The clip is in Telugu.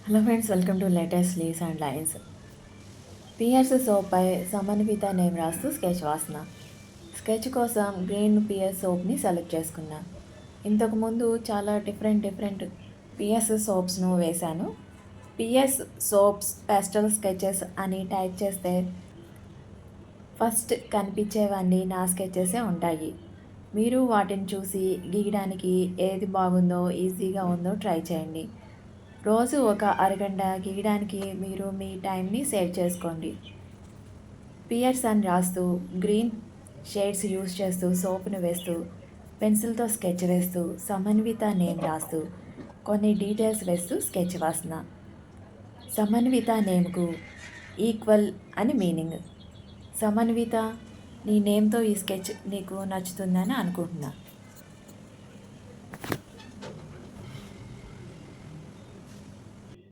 Hello friends, welcome to latest leaves and lines. Pears సోప్పై సమన్విత నేమ్ రాస్తూ స్కెచ్ వాసన. స్కెచ్ కోసం గ్రీన్ పియర్స్ సోప్ని సెలెక్ట్ చేసుకున్నా. ఇంతకుముందు చాలా డిఫరెంట్ పియర్స్ సోప్స్ను వేశాను. పియర్స్ సోప్స్ పెస్టల్ స్కెచెస్ అని టైప్ చేస్తే ఫస్ట్ కనిపించేవన్నీ నా స్కెచెసే ఉంటాయి. మీరు వాటిని చూసి గీయడానికి ఏది బాగుందో, ఈజీగా ఉందో ట్రై చేయండి. రోజు ఒక అరగంట గీయడానికి మీరు మీ టైంని సేవ్ చేసుకోండి. పియర్స్ అని రాస్తూ, గ్రీన్ షేడ్స్ యూస్ చేస్తూ, సోప్ను వేస్తూ, పెన్సిల్తో స్కెచ్ వేస్తూ, సమన్విత నేమ్ రాస్తూ, కొన్ని డీటెయిల్స్ వేస్తూ స్కెచ్ వాసన. సమన్విత నేమ్కు ఈక్వల్ అని మీనింగ్. సమన్విత, నీ నేమ్తో ఈ స్కెచ్ నీకు నచ్చుతుందని అనుకుంటున్నా.